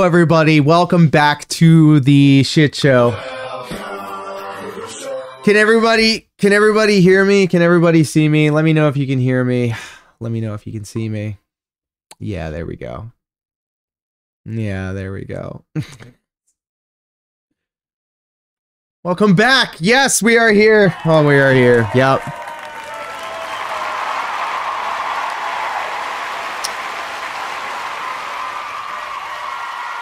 Hello, everybody. Welcome back to the shit show. Can everybody hear me? Can everybody see me? Let me know if you can hear me. Let me know if you can see me. Yeah, there we go. Yeah, there we go. Welcome back. Yes, we are here. Oh, we are here. Yep.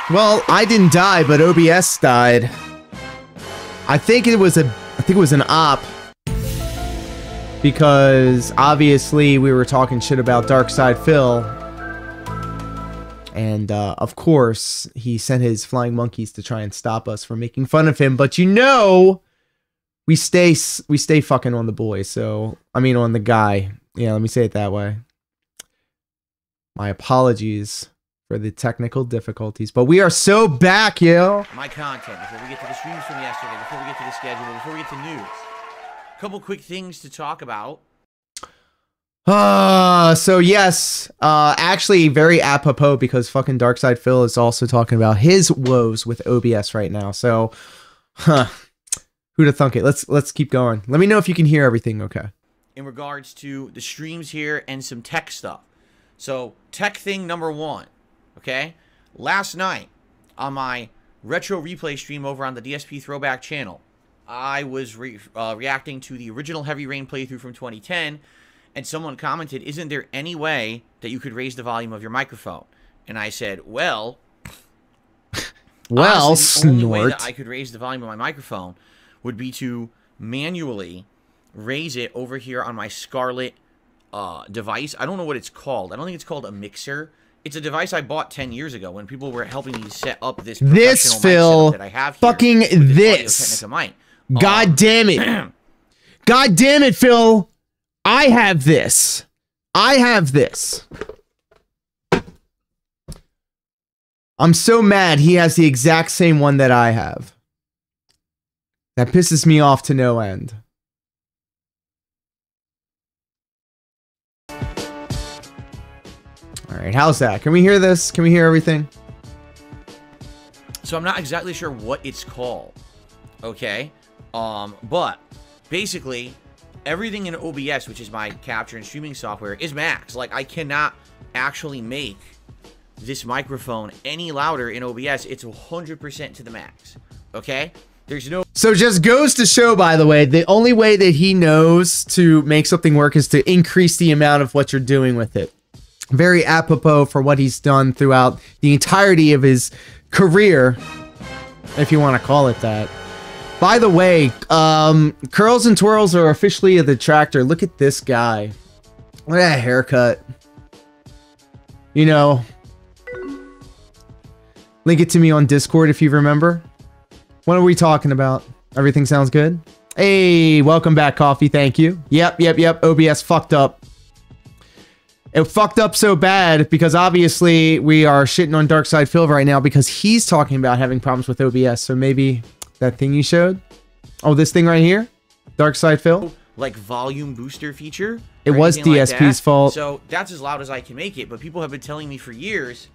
Well, I didn't die, but OBS died. I think it was an op. Because obviously we were talking shit about Darkside Phil. And of course, he sent his flying monkeys to try and stop us from making fun of him, but you know, we stay fucking on the boy. So, I mean on the guy. Yeah, let me say it that way. My apologies for the technical difficulties, but we are so back, yo. My content, before we get to the streams from yesterday, before we get to the schedule, before we get to news. A couple quick things to talk about. So yes, actually very apropos because fucking Darkside Phil is also talking about his woes with OBS right now. So, who'd have thunk it? Let's keep going. Let me know if you can hear everything okay. In regards to the streams here and some tech stuff. So, tech thing number one. Okay, last night on my retro replay stream over on the DSP Throwback channel, I was reacting to the original Heavy Rain playthrough from 2010, and someone commented, "Isn't there any way that you could raise the volume of your microphone?" And I said, "Well, honestly, the only way that I could raise the volume of my microphone would be to manually raise it over here on my Scarlett device. I don't know what it's called. I don't think it's called a mixer." It's a device I bought 10 years ago when people were helping me set up this professional mic setup that I have here. Fucking this. God damn it. God damn it, Phil. I have this. I have this. I'm so mad he has the exact same one that I have. That pisses me off to no end. Alright, how's that? Can we hear this? Can we hear everything? So I'm not exactly sure what it's called. Okay? But basically, everything in OBS, which is my capture and streaming software, is max. Like, I cannot actually make this microphone any louder in OBS. It's 100% to the max. Okay? There's no... So just goes to show, by the way, the only way that he knows to make something work is to increase the amount of what you're doing with it. Very apropos for what he's done throughout the entirety of his career, if you want to call it that. By the way, curls and twirls are officially a detractor. Look at this guy. Look at that haircut. You know, link it to me on Discord if you remember. What are we talking about? Everything sounds good? Hey, welcome back, Coffee. Thank you. Yep. OBS fucked up. It fucked up so bad because obviously we are shitting on Darkside Phil right now because he's talking about having problems with OBS. So maybe that thing you showed? Oh, this thing right here? Darkside Phil? Like volume booster feature? It was DSP's fault. So that's as loud as I can make it. But people have been telling me for years.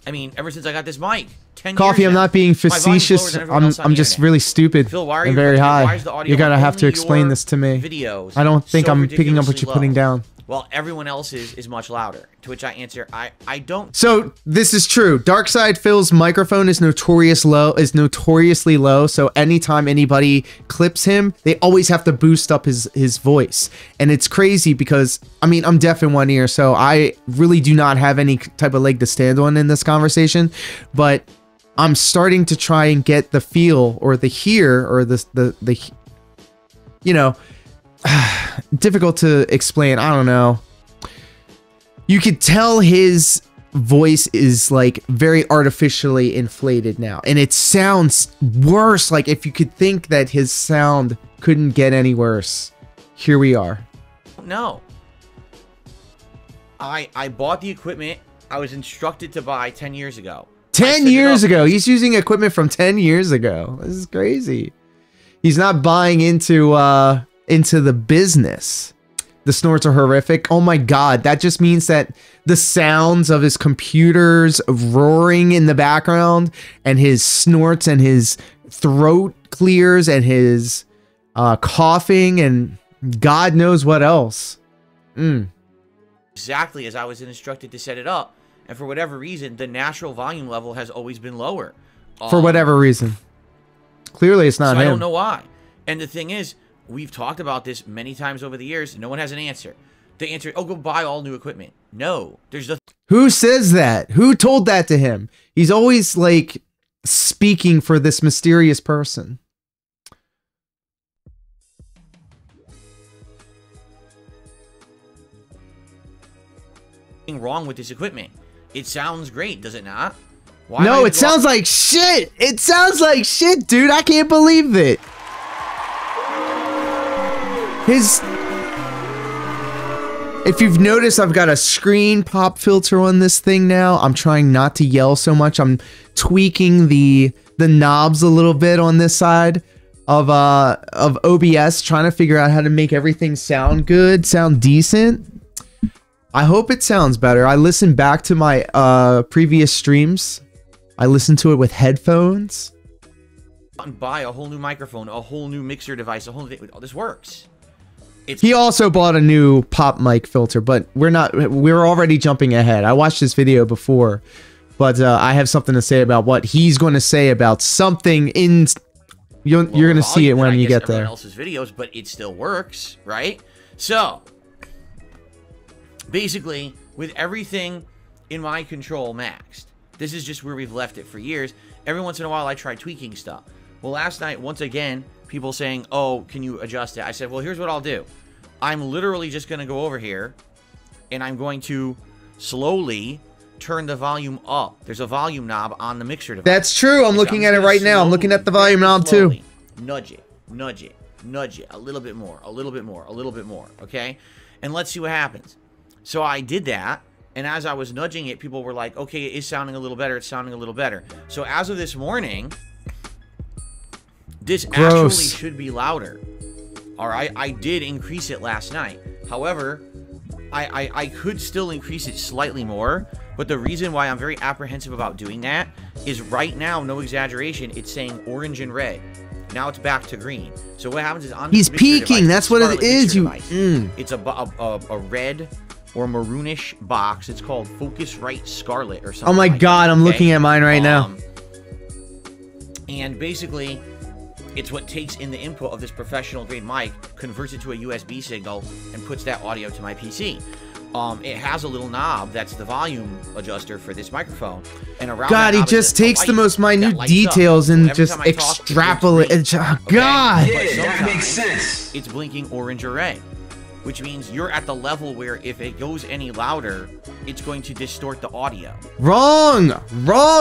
I mean, ever since I got this mic. 10 Coffee, years I'm not being facetious. I'm just really stupid Phil, why are and very high. You're gonna have to explain this to me. Videos I don't think I'm picking up what you're putting down. Well, everyone else's is much louder. To which I answer, I don't. So this is true. Darkside Phil's microphone is notoriously low. So anytime anybody clips him, they always have to boost up his voice, and it's crazy because I mean I'm deaf in one ear, so I really do not have any type of leg to stand on in this conversation, but I'm starting to try and get the feel or the hear or the you know. Difficult to explain. I don't know. You could tell his voice is like very artificially inflated now, and it sounds worse. Like if you could think that his sound couldn't get any worse, here we are. No. I bought the equipment I was instructed to buy 10 years ago. 10 years ago. He's using equipment from 10 years ago. This is crazy. He's not buying into the business. The snorts are horrific. Oh my God, that just means that the sounds of his computers roaring in the background and his snorts and his throat clears and his coughing and God knows what else. Exactly as I was instructed to set it up. And for whatever reason, the natural volume level has always been lower. For whatever reason. Clearly it's not him. I don't know why. And the thing is, we've talked about this many times over the years. No one has an answer. The answer, oh, go buy all new equipment. No, there's nothing. Who says that? Who told that to him? He's always like speaking for this mysterious person. Wrong with this equipment. It sounds great, does it not? Why no, it sounds like shit. It sounds like shit, dude. I can't believe it. If you've noticed, I've got a screen pop filter on this thing now. I'm trying not to yell so much. I'm tweaking the knobs a little bit on this side of OBS, trying to figure out how to make everything sound good, sound decent. I hope it sounds better. I listened back to my previous streams. I listened to it with headphones. And buy a whole new microphone, a whole new mixer device, a whole new thing. Oh, this works. He also bought a new pop mic filter, but we're already jumping ahead. I watched this video before, but I have something to say about what he's going to say about something in. You're going to see it when you get there. Else's videos, but it still works, right? So basically, with everything in my control maxed, this is just where we've left it for years. Every once in a while, I try tweaking stuff. Well, last night, once again, people saying, oh, can you adjust it? I said, well, here's what I'll do. I'm literally just going to go over here, and I'm going to slowly turn the volume up. There's a volume knob on the mixer device. That's true. I'm looking at it right now. I'm looking at the volume knob, too. Nudge it, nudge it, nudge it. A little bit more, a little bit more, a little bit more, okay? And let's see what happens. So I did that, and as I was nudging it, people were like, okay, it is sounding a little better. It's sounding a little better. So as of this morning, this actually should be louder. All right, I did increase it last night. However, I could still increase it slightly more, but the reason why I'm very apprehensive about doing that is right now, no exaggeration, it's saying orange and red. Now it's back to green. So what happens is on he's peaking. That's what it is. It's a red or maroonish box. It's called Focusrite Scarlet or something. Oh my God, I'm looking at mine right now. And basically, it's what takes in the input of this professional grade mic, converts it to a USB signal, and puts that audio to my PC. It has a little knob that's the volume adjuster for this microphone, and around God, he just takes the most minute details and just extrapolates. Oh, God, yeah, that makes sense. It's blinking orange or red, which means you're at the level where if it goes any louder, it's going to distort the audio. Wrong.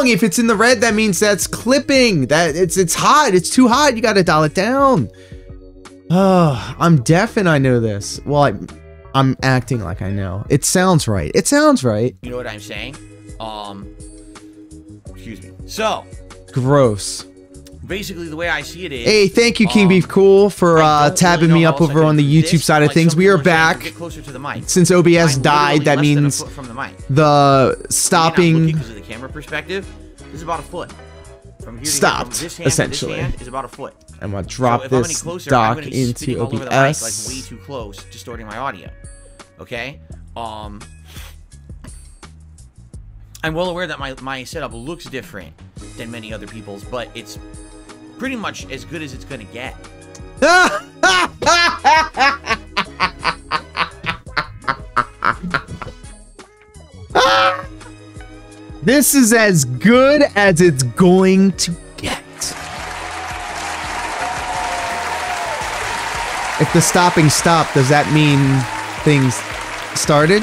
If it's in the red, that means that's clipping. That it's hot. It's too hot. You got to dial it down. Oh, I'm deaf and I know this. Well, I'm acting like I know. It sounds right. It sounds right. You know what I'm saying? Excuse me. So, gross. Basically, the way I see it is... Hey, thank you, King Beef Cool, for tabbing me up over on the YouTube side of things. We are back. Since OBS died, that means the stopping... Because of the camera perspective, this is about a foot. From here stopped, to here, essentially. This hand is about a foot. I'm going to drop this dock into OBS. Mic, like way too close, distorting my audio. Okay? I'm well aware that my setup looks different than many other people's, but it's pretty much as good as it's gonna get. This is as good as it's going to get. If the stopping stopped, does that mean things started?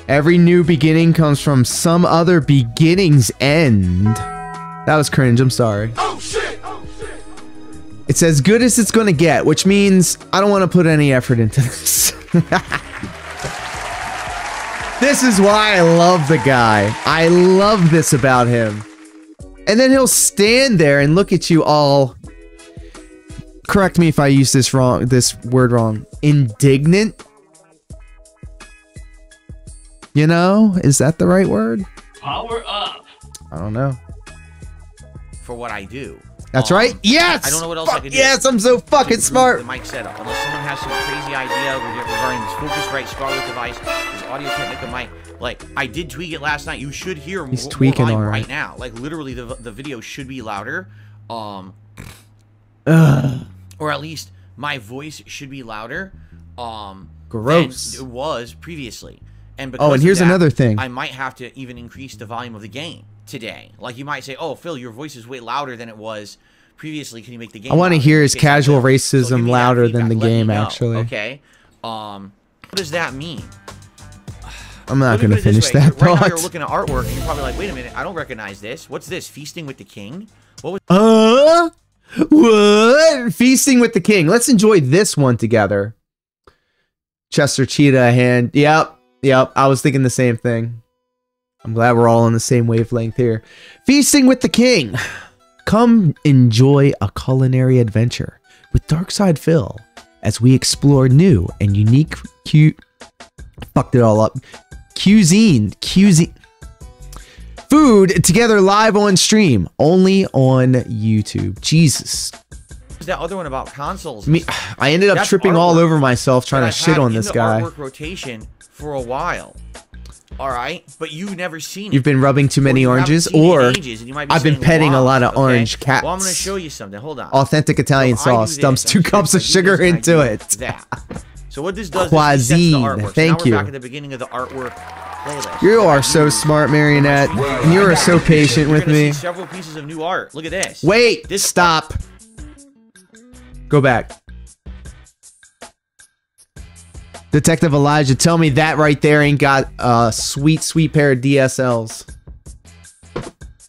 Every new beginning comes from some other beginning's end. That was cringe, I'm sorry. Oh shit! Oh shit! It's as good as it's gonna get, which means I don't want to put any effort into this. This is why I love the guy. I love this about him. And then he'll stand there and look at you all correct me if I use this wrong, this word wrong. Indignant? You know, is that the right word? Power up. I don't know. For what I do. That's right. Yes. I don't know what else I could do. Yes, I'm so fucking smart. The mic setup, unless someone has some crazy idea regarding this Focusrite Scarlett device, this Audio Technica mic. Like, I did tweak it last night. You should hear He's more tweaking volume all right right now. Like, literally, the video should be louder. Or at least my voice should be louder. Gross. Than it was previously. And because Oh, and here's of that, another thing. I might have to even increase the volume of the game today. Like, you might say, "Oh, Phil, your voice is way louder than it was previously. Can you make the game?" I want to louder?" hear his Okay, so casual give racism me that louder than the feedback. Let me game, know, actually. Okay. What does that mean? I'm not Let me going to put it this finish way. that Right now, you're thought. looking at artwork, and you're probably like, "Wait a minute, I don't recognize this. What's this? Feasting with the King? What was?" What? Feasting with the King. Let's enjoy this one together. Chester Cheetah hand. Yep. I was thinking the same thing. I'm glad we're all on the same wavelength here. Feasting with the King. Come enjoy a culinary adventure with Darkside Phil as we explore new and unique fucked it all up. Cuisine. Food together live on stream, only on YouTube. Jesus. Is that other one about consoles? I ended up That's tripping all artwork over myself trying to I've shit had on in this the guy. Artwork rotation for a while. All right, but you've never seen it. You've been rubbing too many you haven't oranges, seen it in or ages, and you might be I've been saying, petting a "Wow," lot of okay? orange cats. Well, I'm going to show you something. Hold on. Authentic Italian So I do sauce. this, Dumps I 2 do cups of this, sugar I do into this, it. That. So what this does is it Cuisine. resets the artwork. Thank so now you. we're back at the beginning of the artwork playlist. You are so smart, Marionette. And you are so patient You're with gonna me. see several pieces of new art. Look at this. Wait, This stop. Go back. Detective Elijah, tell me that right there ain't got a sweet, sweet pair of DSLs.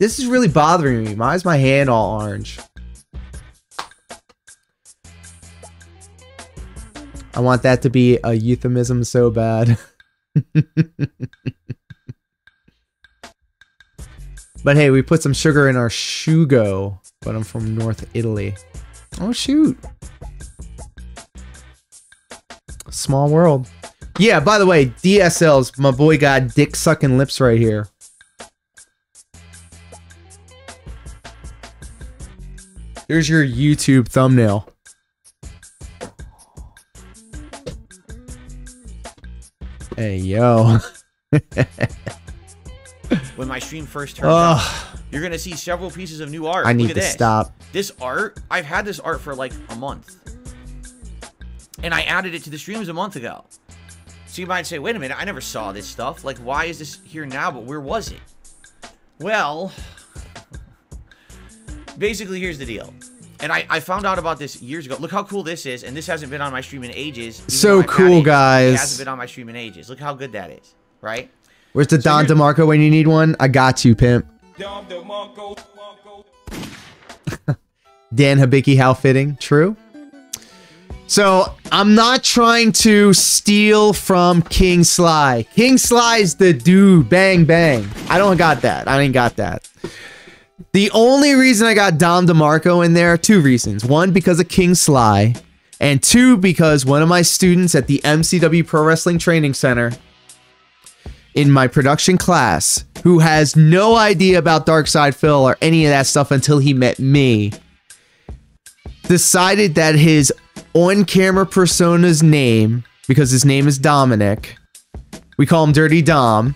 This is really bothering me. Why is my hand all orange? I want that to be a euphemism so bad. But hey, we put some sugar in our shugo. But I'm from North Italy. Oh, shoot. Small world. Yeah, by the way, DSLs, my boy got dick-sucking lips right here. Here's your YouTube thumbnail. Hey, yo. When my stream first turns on, you're going to see several pieces of new art. I need Look at to this. stop. This art, I've had this art for like a month. And I added it to the streams a month ago. So you might say, wait a minute, I never saw this stuff. Like, why is this here now, but where was it? Well, basically, here's the deal. And I found out about this years ago. Look how cool this is. And this hasn't been on my stream in ages. Even So though I've had cool, it, guys. It hasn't been on my stream in ages. Look how good that is, right? Where's the Don DeMarco when you need one? I got you, pimp. Dan Hibiki, how fitting. True. So, I'm not trying to steal from King Sly. King Sly's the dude. Bang, bang. I don't got that. I ain't got that. The only reason I got Dom DeMarco in there, 2 reasons. 1, because of King Sly. And 2, because one of my students at the MCW Pro Wrestling Training Center in my production class, who has no idea about Darkside Phil or any of that stuff until he met me, decided that his on-camera persona's name, because his name is Dominic, we call him Dirty Dom,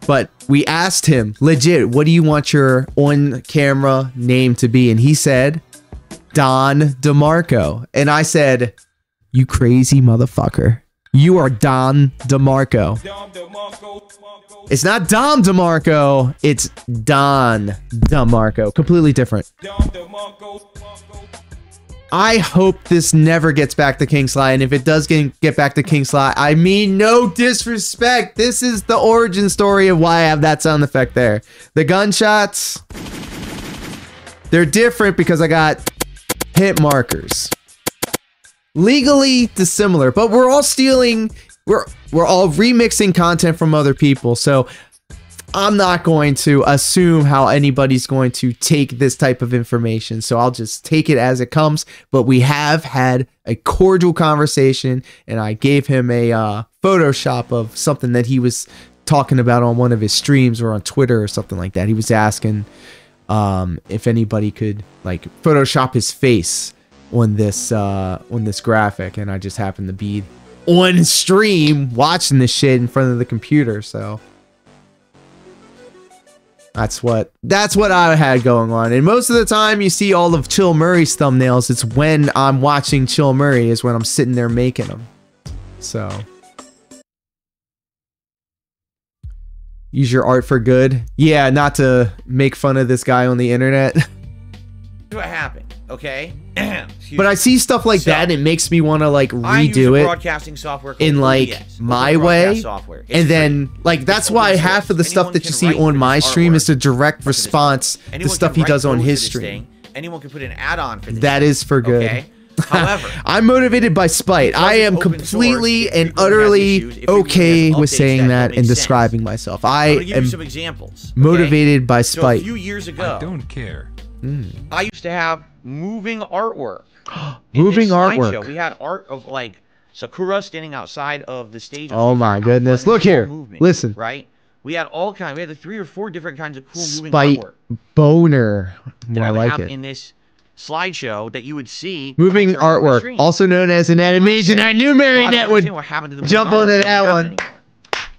but we asked him, legit, what do you want your on-camera name to be? And he said, Don DeMarco. And I said, you crazy motherfucker. You are Don DeMarco. It's not Dom DeMarco, it's Don DeMarco. Completely different. I hope this never gets back to King Sly, and if it does get back to King Sly, I mean no disrespect. This is the origin story of why I have that sound effect there. The gunshots, they're different because I got hit markers. Legally dissimilar, but we're all stealing, we're all remixing content from other people, so I'm not going to assume how anybody's going to take this type of information, so I'll just take it as it comes. But we have had a cordial conversation, and I gave him a Photoshop of something that he was talking about on one of his streams or on Twitter or something like that. He was asking if anybody could like Photoshop his face on this graphic, and I just happened to be on stream watching this shit in front of the computer, so that's what I had going on. And most of the time you see all of Chill Murray's thumbnails, it's when I'm watching Chill Murray is when I'm sitting there making them. So use your art for good. Yeah, not to make fun of this guy on the internet. What happened, okay? But I see stuff like that, and it makes me want to like redo it broadcasting software in like my way. And then like that's why half of the stuff that you see on my stream is a direct response to stuff he does on his stream. Anyone can put an add-on for this. That is for good. Okay? However, I'm motivated by spite. I am completely and utterly okay with saying that and describing myself. I am some examples. Motivated by spite. So a few years ago, I don't care. I used to have moving artwork. Moving artwork. We had art of like Sakura standing outside of the stage. Oh my goodness! Look here. Listen. Right. We had all kinds. We had like 3 or 4 different kinds of cool moving Spite artwork. Boner. That I like have it. In this slideshow that you would see. Moving artwork, also known as an animation. I knew Marionette would jump onto that one.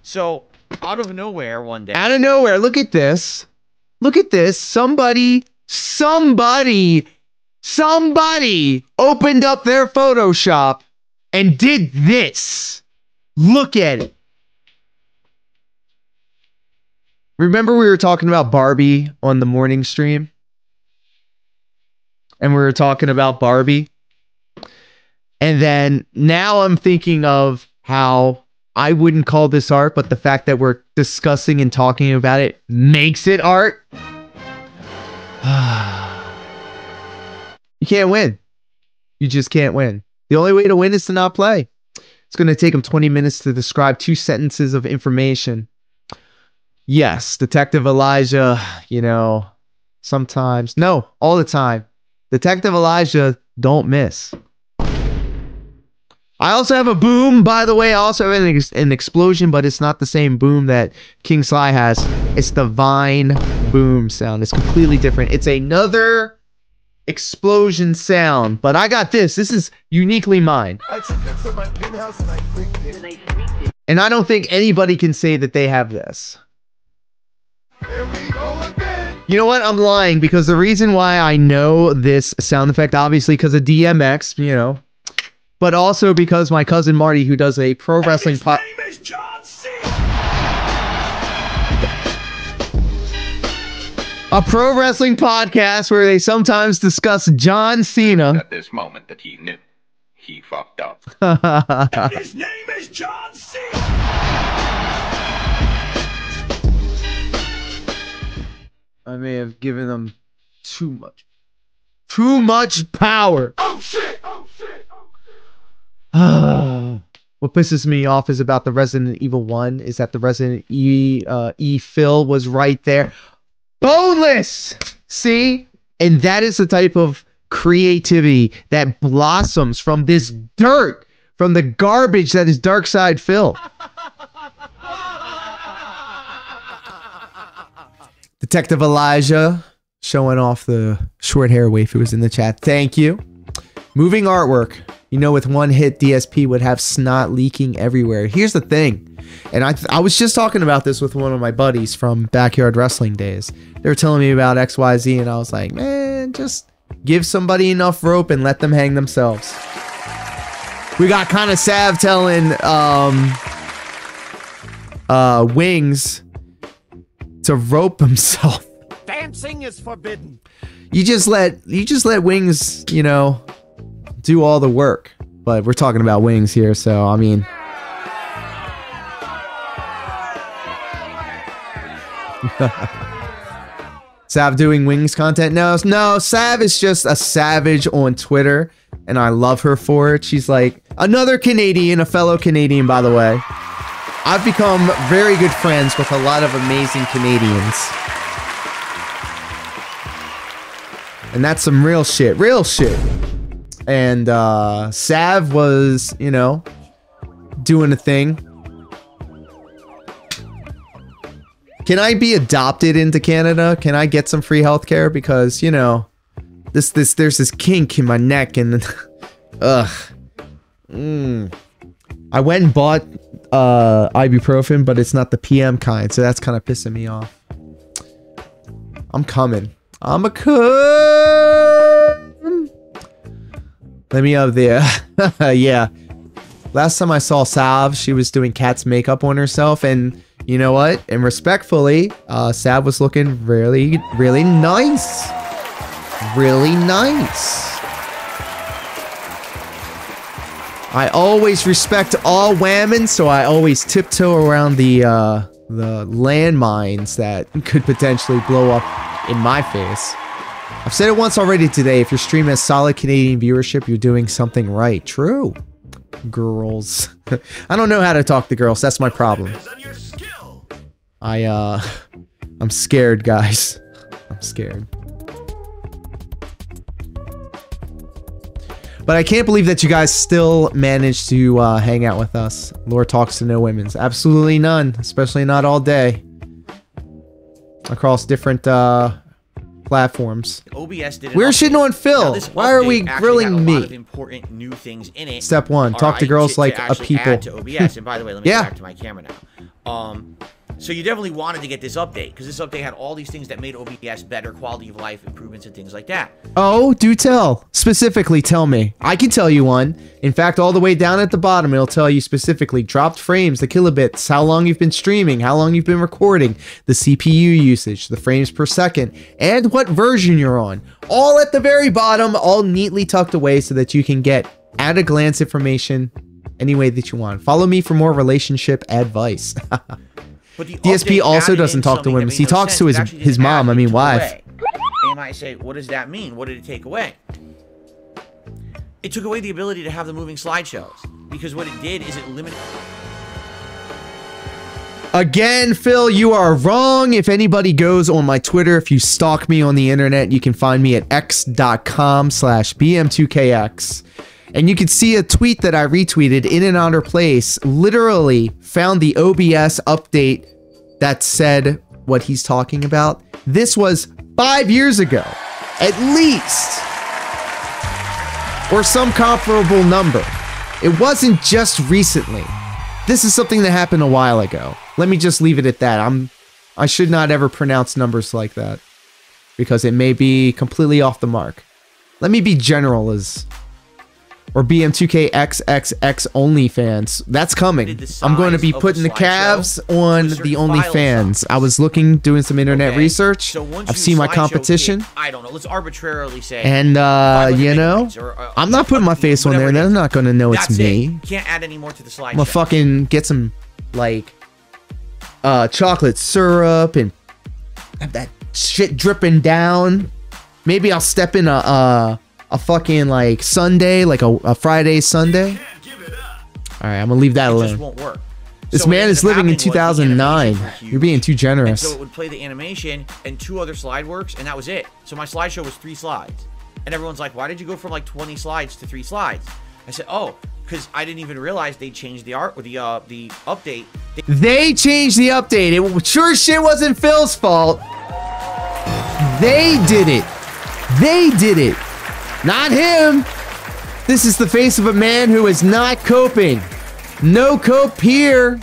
So out of nowhere one day. Out of nowhere, look at this. Look at this. Somebody opened up their Photoshop and did this. Look at it. Remember we were talking about Barbie on the morning stream? And we were talking about Barbie. And then now I'm thinking of how I wouldn't call this art, but the fact that we're discussing and talking about it makes it art. You can't win. You just can't win. The only way to win is to not play. It's going to take him 20 minutes to describe 2 sentences of information. Yes, Detective Elijah, you know, sometimes. No, all the time. Detective Elijah, don't miss. I also have a boom, by the way. I also have an explosion, but it's not the same boom that King Sly has. It's the Vine boom sound. It's completely different. It's another explosion sound, but I got this. This is uniquely mine. And I don't think anybody can say that they have this. You know what? I'm lying, because the reason why I know this sound effect, obviously because of DMX, you know, but also because my cousin Marty, who does a pro wrestling a pro wrestling podcast where they sometimes discuss John Cena. At this moment that he knew, he fucked up. His name is John Cena. I may have given them too much power. Oh shit! Oh shit! Oh shit! What pisses me off is about the Resident Evil 1 is that the Resident E Phil was right there. Boneless! See? And that is the type of creativity that blossoms from this dirt, from the garbage that is Darkside Phil. Detective Elijah showing off the short hair waifus in the chat. Thank you. Moving artwork. You know, with one hit, DSP would have snot leaking everywhere. Here's the thing. And I was just talking about this with one of my buddies from Backyard Wrestling days. They were telling me about XYZ, and I was like, man, just give somebody enough rope and let them hang themselves. We got kind of Sav telling Wings to rope himself. Dancing is forbidden. You just let Wings, you know, do all the work. But we're talking about Wings here, so I mean, Sav doing Wings content? No, Sav is just a savage on Twitter, and I love her for it. She's like another Canadian, a fellow Canadian, by the way. I've become very good friends with a lot of amazing Canadians. And that's some real shit. Real shit. And Sav was, you know, doing a thing. Can I be adopted into Canada? Can I get some free healthcare? Because, you know, there's this kink in my neck and ugh. I went and bought ibuprofen, but it's not the PM kind, so that's kind of pissing me off. I'm coming. I'm a come. Let me up there. Yeah. Last time I saw Sav, she was doing cat's makeup on herself, and you know what? And respectfully, Sav was looking really, really nice. Really nice. I always respect all women, so I always tiptoe around the landmines that could potentially blow up in my face. I've said it once already today. If your stream has solid Canadian viewership, you're doing something right. True. Girls. I don't know how to talk to girls. That's my problem. I'm scared, guys. I'm scared. But I can't believe that you guys still managed to hang out with us. Lore talks to no women's. Absolutely none. Especially not all day. Across different platforms. OBS did we're shitting on Phil. Why are we grilling me? Important new things in it. Step one, talk to girls like a people. To OBS. And by the way, let me go back to my camera now. So you definitely wanted to get this update, because this update had all these things that made OBS better, quality of life improvements and things like that. Oh, do tell. Specifically, tell me. I can tell you one. In fact, all the way down at the bottom, it'll tell you specifically dropped frames, the kilobits, how long you've been streaming, how long you've been recording, the CPU usage, the frames per second, and what version you're on. All at the very bottom, all neatly tucked away so that you can get at-a-glance information any way that you want. Follow me for more relationship advice. But the DSP also doesn't talk to women. He talks to his mom, I mean wife. And you might say, what does that mean? What did it take away? It took away the ability to have the moving slideshows. Because what it did is it limited... Again, Phil, you are wrong. If anybody goes on my Twitter, if you stalk me on the internet, you can find me at x.com/bm2kx. And you can see a tweet that I retweeted in an honor place, literally found the OBS update that said what he's talking about. This was 5 years ago, at least. Or some comparable number. It wasn't just recently. This is something that happened a while ago. Let me just leave it at that. I should not ever pronounce numbers like that, because it may be completely off the mark. Let me be general as... Or BM2KXXX OnlyFans. That's coming. I'm going to be putting the calves on the OnlyFans. I was doing some internet research. So I've seen my competition. I don't know. Let's arbitrarily say. And, you know, I'm not putting my face on there. They're not going to know it's me. You can't add any more to the slideshow. I'm going to fucking get some, like, chocolate syrup and have that shit dripping down. Maybe I'll step in a fucking, like, Sunday, like a Friday Sunday. Alright, I'm gonna leave that alone. It just won't work. This man is living in 2009. You're being too generous. And so it would play the animation and 2 other slide works, and that was it. So my slideshow was 3 slides. And everyone's like, why did you go from like 20 slides to 3 slides? I said, oh, because I didn't even realize they changed the art or the update. They changed the update. It sure shit wasn't Phil's fault. They did it. They did it. Not him. This is the face of a man who is not coping. No cope here.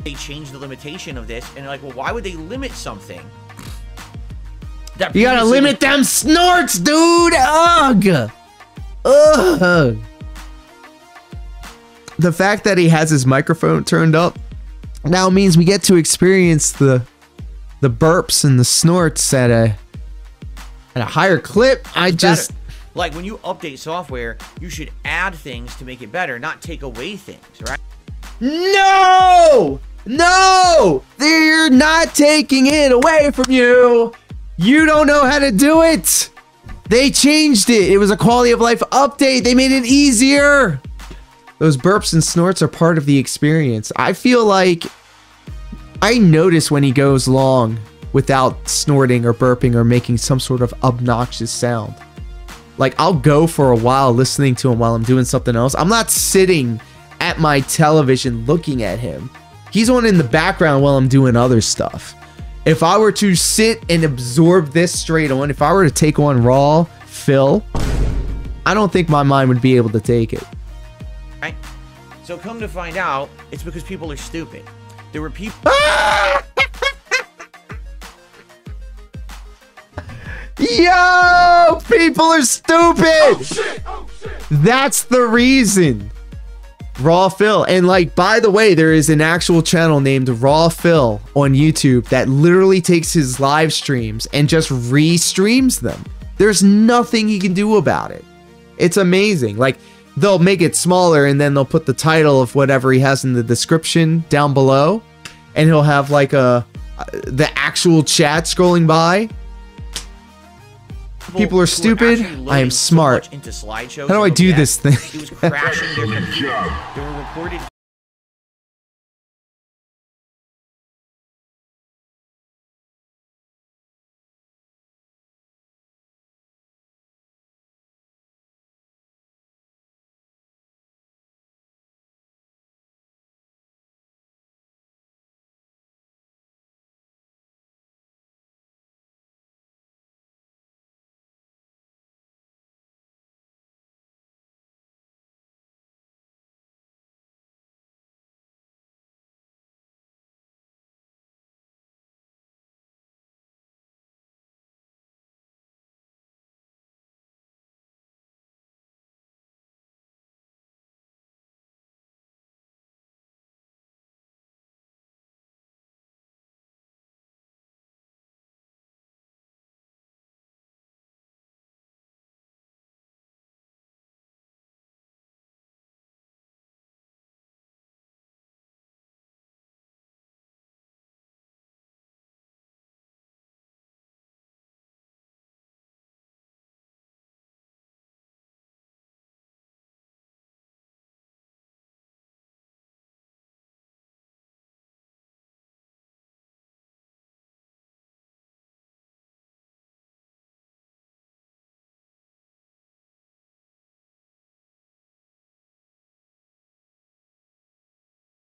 They changed the limitation of this, and they're like, well, why would they limit something? That you gotta limit them snorts, dude. Ugh. Ugh. The fact that he has his microphone turned up now means we get to experience the burps and the snorts at a higher clip. Like, when you update software, you should add things to make it better, not take away things, right? No! No! They're not taking it away from you! You don't know how to do it! They changed it! It was a quality of life update! They made it easier! Those burps and snorts are part of the experience. I feel like I notice when he goes long without snorting or burping or making some sort of obnoxious sound. Like, I'll go for a while listening to him while I'm doing something else. I'm not sitting at my television looking at him. He's on in the background while I'm doing other stuff. If I were to sit and absorb this straight on, if I were to take on Raw Phil, I don't think my mind would be able to take it. Right? So come to find out, it's because people are stupid. There were people... Yo! People are stupid! Oh shit! Oh shit! That's the reason. Raw Phil. And like, by the way, there is an actual channel named Raw Phil on YouTube that literally takes his live streams and just re-streams them. There's nothing he can do about it. It's amazing. Like, they'll make it smaller and then they'll put the title of whatever he has in the description down below. And he'll have like the actual chat scrolling by. People are stupid. I am smart. So into slideshows How do I do this thing? It was crashing their computer. There were reported